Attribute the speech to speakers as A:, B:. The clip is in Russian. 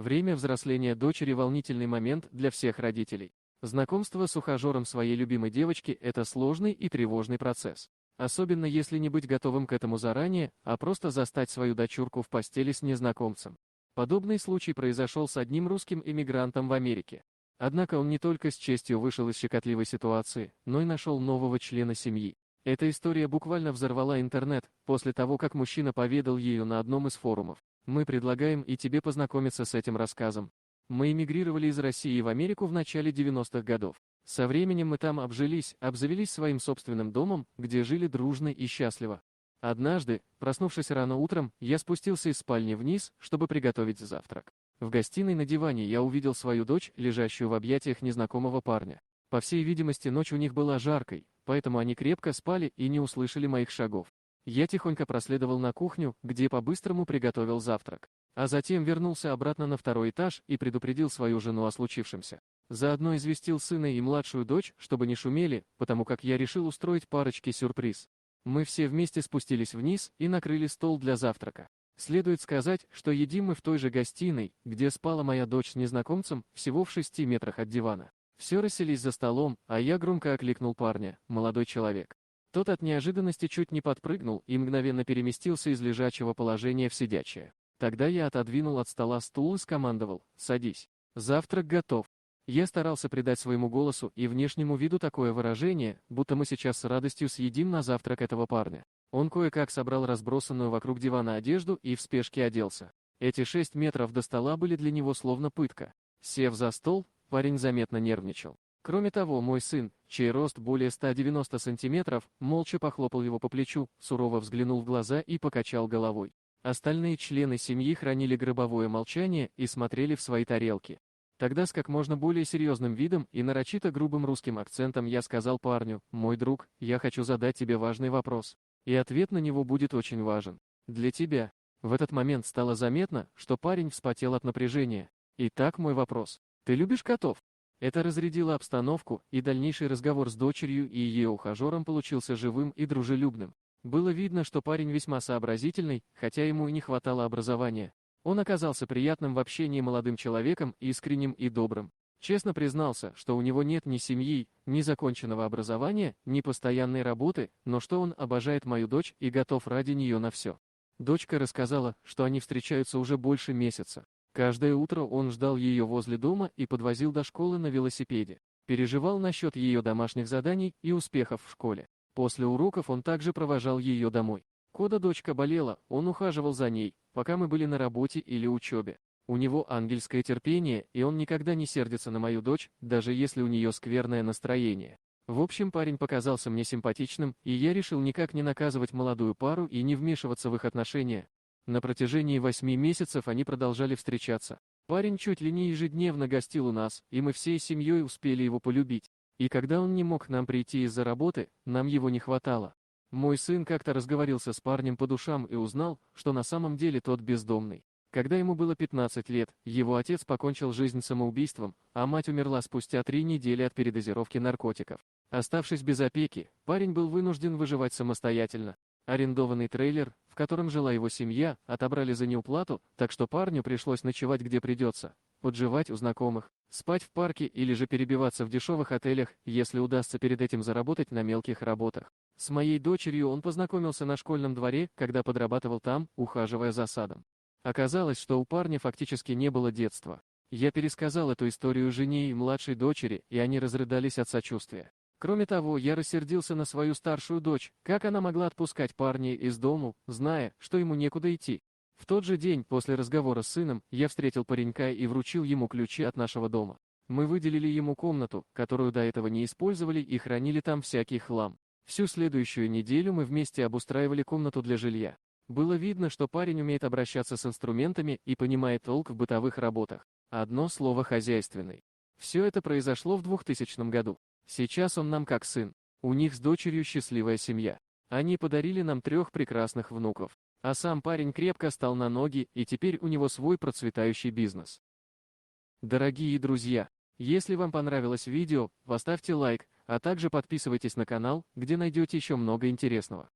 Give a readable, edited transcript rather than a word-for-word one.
A: Время взросления дочери – волнительный момент для всех родителей. Знакомство с ухажером своей любимой девочки – это сложный и тревожный процесс. Особенно если не быть готовым к этому заранее, а просто застать свою дочурку в постели с незнакомцем. Подобный случай произошел с одним русским эмигрантом в Америке. Однако он не только с честью вышел из щекотливой ситуации, но и нашел нового члена семьи. Эта история буквально взорвала интернет после того, как мужчина поведал ее на одном из форумов. Мы предлагаем и тебе познакомиться с этим рассказом. Мы эмигрировали из России в Америку в начале 90-х годов. Со временем мы там обзавелись своим собственным домом, где жили дружно и счастливо. Однажды, проснувшись рано утром, я спустился из спальни вниз, чтобы приготовить завтрак. В гостиной на диване я увидел свою дочь, лежащую в объятиях незнакомого парня. По всей видимости, ночь у них была жаркой, поэтому они крепко спали и не услышали моих шагов. Я тихонько проследовал на кухню, где по-быстрому приготовил завтрак. А затем вернулся обратно на второй этаж и предупредил свою жену о случившемся. Заодно известил сына и младшую дочь, чтобы не шумели, потому как я решил устроить парочке сюрприз. Мы все вместе спустились вниз и накрыли стол для завтрака. Следует сказать, что едим мы в той же гостиной, где спала моя дочь с незнакомцем, всего в 6 метрах от дивана. Все расселись за столом, а я громко окликнул парня: «Молодой человек». Тот от неожиданности чуть не подпрыгнул и мгновенно переместился из лежачего положения в сидячее. Тогда я отодвинул от стола стул и скомандовал: «Садись. Завтрак готов». Я старался придать своему голосу и внешнему виду такое выражение, будто мы сейчас с радостью съедим на завтрак этого парня. Он кое-как собрал разбросанную вокруг дивана одежду и в спешке оделся. Эти 6 метров до стола были для него словно пытка. Сев за стол, парень заметно нервничал. Кроме того, мой сын, чей рост более 190 сантиметров, молча похлопал его по плечу, сурово взглянул в глаза и покачал головой. Остальные члены семьи хранили гробовое молчание и смотрели в свои тарелки. Тогда с как можно более серьезным видом и нарочито грубым русским акцентом я сказал парню: «Мой друг, я хочу задать тебе важный вопрос. И ответ на него будет очень важен. Для тебя». В этот момент стало заметно, что парень вспотел от напряжения. «Итак, мой вопрос. Ты любишь котов?» Это разрядило обстановку, и дальнейший разговор с дочерью и ее ухажером получился живым и дружелюбным. Было видно, что парень весьма сообразительный, хотя ему и не хватало образования. Он оказался приятным в общении молодым человеком, искренним и добрым. Честно признался, что у него нет ни семьи, ни законченного образования, ни постоянной работы, но что он обожает мою дочь и готов ради нее на все. Дочка рассказала, что они встречаются уже больше месяца. Каждое утро он ждал ее возле дома и подвозил до школы на велосипеде. Переживал насчет ее домашних заданий и успехов в школе. После уроков он также провожал ее домой. Когда дочка болела, он ухаживал за ней, пока мы были на работе или учебе. У него ангельское терпение, и он никогда не сердится на мою дочь, даже если у нее скверное настроение. В общем, парень показался мне симпатичным, и я решил никак не наказывать молодую пару и не вмешиваться в их отношения. На протяжении 8 месяцев они продолжали встречаться. Парень чуть ли не ежедневно гостил у нас, и мы всей семьей успели его полюбить. И когда он не мог к нам прийти из-за работы, нам его не хватало. Мой сын как-то разговорился с парнем по душам и узнал, что на самом деле тот бездомный. Когда ему было 15 лет, его отец покончил жизнь самоубийством, а мать умерла спустя 3 недели от передозировки наркотиков. Оставшись без опеки, парень был вынужден выживать самостоятельно. Арендованный трейлер, в котором жила его семья, отобрали за неуплату, так что парню пришлось ночевать где придется, подживать у знакомых, спать в парке или же перебиваться в дешевых отелях, если удастся перед этим заработать на мелких работах. С моей дочерью он познакомился на школьном дворе, когда подрабатывал там, ухаживая за садом. Оказалось, что у парня фактически не было детства. Я пересказал эту историю жене и младшей дочери, и они разрыдались от сочувствия. Кроме того, я рассердился на свою старшую дочь, как она могла отпускать парня из дому, зная, что ему некуда идти. В тот же день, после разговора с сыном, я встретил паренька и вручил ему ключи от нашего дома. Мы выделили ему комнату, которую до этого не использовали, и хранили там всякий хлам. Всю следующую неделю мы вместе обустраивали комнату для жилья. Было видно, что парень умеет обращаться с инструментами и понимает толк в бытовых работах. Одно слово: хозяйственный. Все это произошло в 2000 году. Сейчас он нам как сын. У них с дочерью счастливая семья. Они подарили нам 3 прекрасных внуков. А сам парень крепко стал на ноги, и теперь у него свой процветающий бизнес. Дорогие друзья, если вам понравилось видео, поставьте лайк, а также подписывайтесь на канал, где найдете еще много интересного.